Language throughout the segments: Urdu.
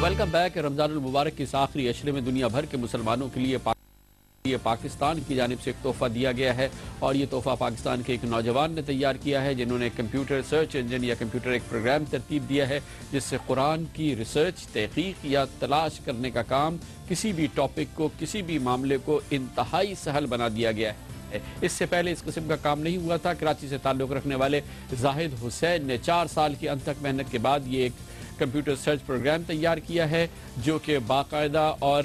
Welcome back. رمضان المبارک کے اس آخری عشرے میں دنیا بھر کے مسلمانوں کے لیے پاکستان کی جانب سے ایک تحفہ دیا گیا ہے، اور یہ تحفہ پاکستان کے ایک نوجوان نے تیار کیا ہے جنہوں نے کمپیوٹر سرچ انجن یا کمپیوٹر ایک پروگرام ترتیب دیا ہے جس سے قرآن کی ریسرچ، تحقیق یا تلاش کرنے کا کام، کسی بھی ٹاپک کو، کسی بھی معاملے کو انتہائی سہل بنا دیا گیا ہے۔ اس سے پہلے اس قسم کا کام نہیں ہوا تھا۔ کراچی سے تعلق رکھنے والے زاہد حسین نے 4 سال کی انتھک محنت کے بعد یہ ایک کمپیوٹر سرچ پروگرام تیار کیا ہے جو کہ باقاعدہ اور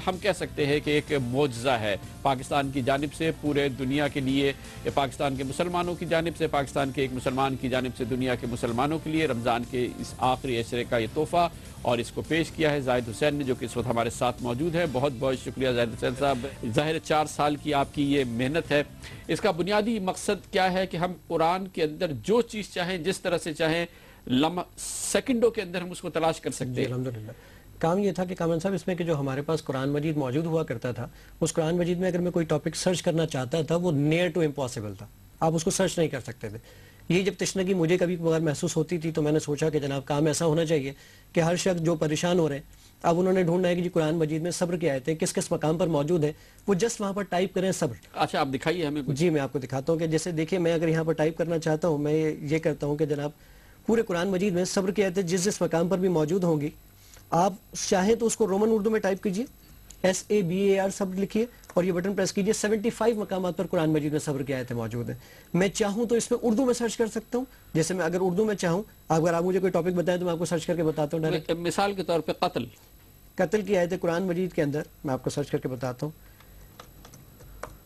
ہم کہہ سکتے ہیں کہ ایک معجزہ ہے پاکستان کی جانب سے پورے دنیا کے لیے، پاکستان کے مسلمانوں کی جانب سے، پاکستان کے ایک مسلمان کی جانب سے دنیا کے مسلمانوں کے لیے رمضان کے اس آخری عشرے کا یہ تحفہ، اور اس کو پیش کیا ہے زاہد حسین نے جو کہ اس وقت ہمارے ساتھ موجود ہے۔ بہت بہت شکریہ زاہد حسین صاحب۔ ظاہر 4 سال کی آپ کی یہ محنت ہے، اس کا بنیادی مقصد کیا ہے کہ ہم قرآن کے اندر جو چیز چاہیں، جس طرح سے چاہیں، سیکنڈوں کے اندر ہم اس کو تلاش کر سکتے ہیں؟ الحمدللہ کام یہ تھا کہ کامران صاحب اس میں کہ جو ہمارے پاس قرآن مجید موجود ہوا کرتا تھا، اس قرآن مجید میں اگر میں کوئی ٹاپک سرچ کرنا چاہتا تھا وہ نیئر ٹو امپاسبل تھا، آپ اس کو سرچ نہیں کر سکتے تھے۔ یہ جب تشنگی مجھے کبھی بغیر محسوس ہوتی تھی تو میں نے سوچا کہ جناب کام ایسا ہونا چاہیے کہ ہر شخص جو پریشان ہو رہے ہیں، اب انہوں نے ڈھونڈنا ہے کہ جی قرآن مجید میں صبر کی آیتیں کس کس مقام پر موجود ہیں، وہ جسٹ وہاں پر ٹائپ کریں صبر۔ اچھا آپ دکھائیے ہمیں کچھ۔ جی میں آپ کو دکھاتا ہوں کہ جیسے دیکھیں میں اگر یہاں پر ٹائپ کرنا چاہتا ہوں، میں یہ کرتا ہوں کہ جناب پورے قرآن مجید میں صبر کی آیتیں جس جس مقام پر بھی موجود ہوں گی، آپ چاہیں تو اس کو رومن اردو میں ٹائپ کیجئے، SABAR صبر لکھیے اور یہ بٹن پریس کیجئے۔ 75 مقامات پر قرآن مجید میں صبر کی آیتیں موجود ہیں۔ میں چاہوں تو اس میں اردو میں سرچ کر سکتا ہوں، جیسے میں اگر اردو میں چاہوں، اگر آپ مجھے کوئی ٹاپک بتائیں تو میں آپ کو سرچ کر کے بتاتا ہوں۔ مثال کے طور پہ قتل کی آیتیں قرآن مجید کے اندر میں آپ کو سرچ کر کے بتاتا ہوں۔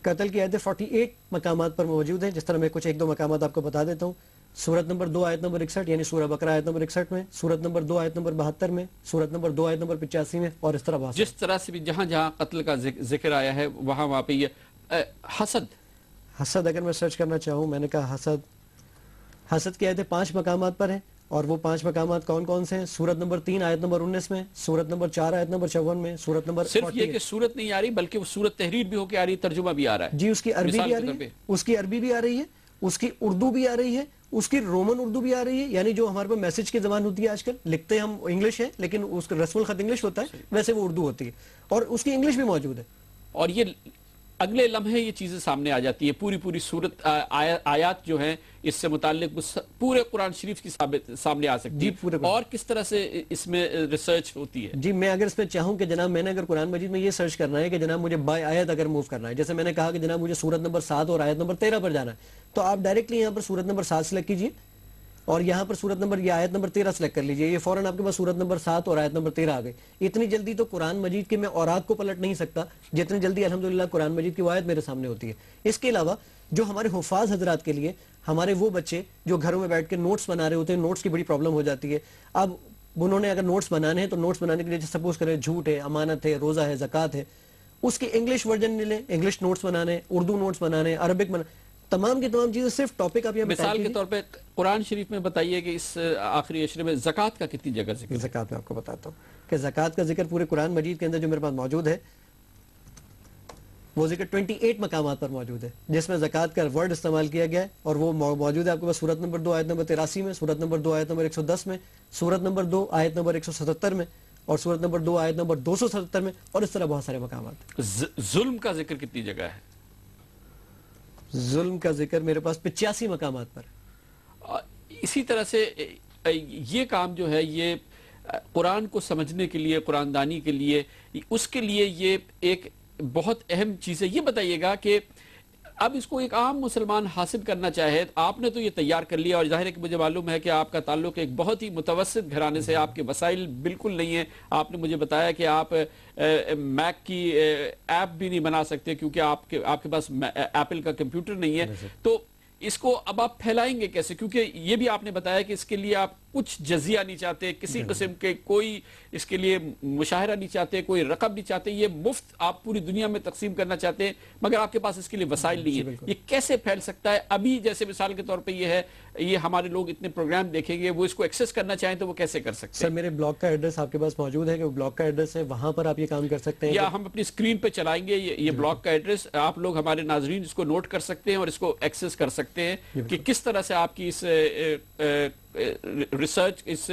قتل کی آیتیں 48 مقامات پر موجود ہیں، جس طرح میں کچھ 1-2 مقامات آپ کو بتا دیتا ہوں۔ سورت نمبر 2 آیت نمبر 61 یعنی سورہ بقرہ آیت نمبر 61 میں، سورت نمبر 2 آیت نمبر 72 میں، سورت نمبر 2 آیت نمبر 85 میں، اور اس طرح بات جس طرح سے بھی جہاں جہاں قتل کا ذکر آیا ہے وہاں پہ یہ حسد اگر میں سرچ کرنا چاہوں، میں نے کہا حسد کی آیتیں 5 مقامات پر ہیں، اور وہ 5 مقامات کون کون سے ہیں؟ سورت نمبر 3 آیت نمبر 19 میں، سورت نمبر 4 آیت نمبر 54 میں، سورت نمبر صرف یہ کہ سورت نہیں آ رہی بلکہ وہ سورت تحریر بھی ہو کے آ رہی، ترجمہ بھی آ رہا ہے۔ جی اس کی عربی بھی آ رہی ہے، اس کی عربی بھی آ رہی ہے، اس کی اردو بھی آ رہی ہے، اس کی رومن اردو بھی آ رہی ہے، یعنی جو ہمارے پاس میسج کی زبان ہوتی ہے آج کل، لکھتے ہم انگلش ہے لیکن اس کا رسم الخط انگلش ہوتا ہے، ویسے وہ اردو ہوتی ہے، اور اس کی انگلش بھی موجود ہے۔ اور یہ اگلے لمحے یہ چیزیں سامنے آ جاتی ہے، پوری صورت آیات جو ہیں اس سے متعلق پورے قرآن شریف کی سامنے آ سکتی ہے۔ اور کس طرح سے اس میں ریسرچ ہوتی ہے؟ جی میں اگر اس میں چاہوں کہ جناب میں نے اگر قرآن مجید میں یہ سرچ کرنا ہے کہ جناب مجھے بائی آیت اگر موو کرنا ہے، جیسے میں نے کہا کہ جناب مجھے سورت نمبر 7 اور آیت نمبر 13 پر جانا ہے، تو آپ ڈائریکٹلی یہاں پر سورت نمبر 7 سلیکٹ کیجئے اور یہاں پر سورت نمبر یہ آیت نمبر 13 سلیکٹ کر لیجئے، یہ فوراً آپ کے پاس سورت نمبر 7 اور آیت نمبر 13 آ گئی۔ اتنی جلدی تو قرآن مجید کے میں اورات کو پلٹ نہیں سکتا جتنی جلدی الحمدللہ قرآن مجید کی آیت میرے سامنے ہوتی ہے۔ اس کے علاوہ جو ہمارے حفاظ حضرات کے لیے، ہمارے وہ بچے جو گھروں میں بیٹھ کے نوٹس بنا رہے ہوتے ہیں، نوٹس کی بڑی پرابلم ہو جاتی ہے، اب انہوں نے اگر نوٹس بنانے ہیں تو نوٹس بنانے کے لیے سپوز کریں جھوٹ ہے، امانت ہے، روزہ ہے، زکوٰۃ ہے، اس کے انگلش ورژن لے لیں، انگلش نوٹس بنانے، اردو نوٹس بنانے، عربک بنانے، تمام کی تمام چیزیں صرف ٹاپک آپ یہ مثال کے طور پہ قرآن شریف میں بتائیے کہ اس آخری عشرے میں زکوٰۃ کا کتنی جگہ ذکر ہے؟ زکوٰۃ میں آپ کو بتاتا ہوں کہ زکوٰۃ کا ذکر پورے قرآن مجید کے اندر جو میرے پاس موجود ہے وہ ذکر 28 مقامات پر موجود ہے، جس میں زکوٰۃ کا ورڈ استعمال کیا گیا ہے، اور وہ موجود ہے آپ کے پاس سورت نمبر 2 آیت نمبر 83 میں، سورت نمبر 2 آیت نمبر 110 میں، سورت نمبر 2 آیت نمبر 177 میں، اور سورت نمبر 2 آیت نمبر 277 میں، اور اس طرح بہت سارے مقامات۔ ظلم کا ذکر کتنی جگہ ہے؟ ظلم کا ذکر میرے پاس 85 مقامات پر۔ اسی طرح سے یہ کام جو ہے یہ قرآن کو سمجھنے کے لیے، قرآن دانی کے لیے، اس کے لیے یہ ایک بہت اہم چیز ہے۔ یہ بتائیے گا کہ اب اس کو ایک عام مسلمان حاصل کرنا چاہے، آپ نے تو یہ تیار کر لیا، اور ظاہر ہے کہ مجھے معلوم ہے کہ آپ کا تعلق ایک بہت ہی متوسط گھرانے سے، آپ کے وسائل بالکل نہیں ہیں، آپ نے مجھے بتایا کہ آپ میک کی ایپ بھی نہیں بنا سکتے کیونکہ آپ کے پاس ایپل کا کمپیوٹر نہیں ہے، تو اس کو اب آپ پھیلائیں گے کیسے؟ کیونکہ یہ بھی آپ نے بتایا کہ اس کے لیے آپ کچھ جزیہ نہیں چاہتے، کسی قسم کے کوئی اس کے لیے مشاہرہ نہیں چاہتے، کوئی رقم نہیں چاہتے، یہ مفت آپ پوری دنیا میں تقسیم کرنا چاہتے ہیں، مگر آپ کے پاس اس کے لیے وسائل نہیں ہیں۔ یہ کیسے پھیل سکتا ہے؟ ابھی جیسے مثال کے طور پہ یہ ہے، یہ ہمارے لوگ اتنے پروگرام دیکھیں گے، وہ اس کو ایکسس کرنا چاہیں تو وہ کیسے کر سکتے ہیں؟ سر میرے بلاگ کا ایڈریس آپ کے پاس موجود ہے کہ وہ بلاگ کا ایڈریس ہے، وہاں پر آپ یہ کام کر سکتے ہیں، یا ہم اپنی اسکرین پہ چلائیں گے یہ بلاگ کا ایڈریس، آپ لوگ ہمارے ناظرین اس کو نوٹ کر سکتے ہیں اور اس کو ایکسس کر سکتے ہیں کہ کس طرح سے آپ کی اس ریسرچ، اس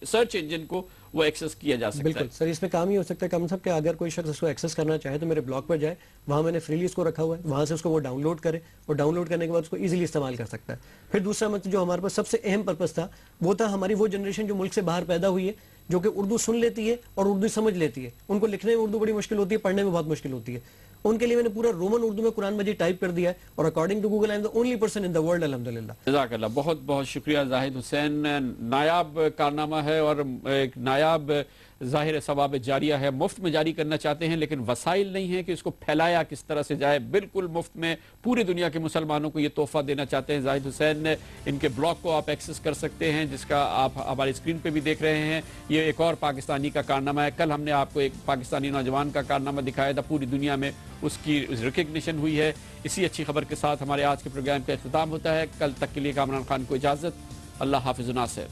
سرچ انجن کو وہ ایکسس کیا جا سکتا ہے. بالکل سر، اس میں کام ہی ہو سکتا ہے کم سب کہ اگر کوئی شخص اس کو ایکسس کرنا چاہے تو میرے بلاگ پر جائے، وہاں میں نے فریلی اس کو رکھا ہوا ہے، وہاں سے اس کو وہ ڈاؤن لوڈ کرے اور ڈاؤن لوڈ کرنے کے بعد اس کو ایزیلی استعمال کر سکتا ہے. پھر دوسرا مطلب جو ہمارے پاس سب سے اہم پرپس تھا وہ تھا ہماری وہ جنریشن جو ملک سے باہر پیدا ہوئی ہے، جو کہ اردو سن لیتی ہے اور اردو سمجھ لیتی ہے. ان کو لکھنے میں اردو بڑی مشکل ہوتی ہے، پڑھنے میں بہت مشکل ہوتی ہے. ان کے لیے میں نے پورا رومن اردو میں قرآن مجید ٹائپ کر دیا ہے، اور according to Google I am the only person in the world الحمدللہ. جزاک اللہ، بہت بہت شکریہ زاہد حسین. نایاب کارنامہ ہے اور ایک نایاب ظاہر ثواب جاریہ ہے. مفت میں جاری کرنا چاہتے ہیں لیکن وسائل نہیں ہیں کہ اس کو پھیلایا کس طرح سے جائے. بالکل مفت میں پوری دنیا کے مسلمانوں کو یہ تحفہ دینا چاہتے ہیں زاہد حسین. ان کے بلاگ کو آپ ایکسس کر سکتے ہیں جس کا آپ ہماری اسکرین پہ بھی دیکھ رہے ہیں. یہ ایک اور پاکستانی کا کارنامہ ہے. کل ہم نے آپ کو ایک پاکستانی نوجوان کا کارنامہ دکھایا تھا، پوری دنیا میں اس کی ریکگنیشن ہوئی ہے. اسی اچھی خبر کے ساتھ ہمارے آج کے پروگرام کا اختتام ہوتا ہے. کل تک کے لیے کامران خان کو اجازت. اللہ حافظ و ناصر.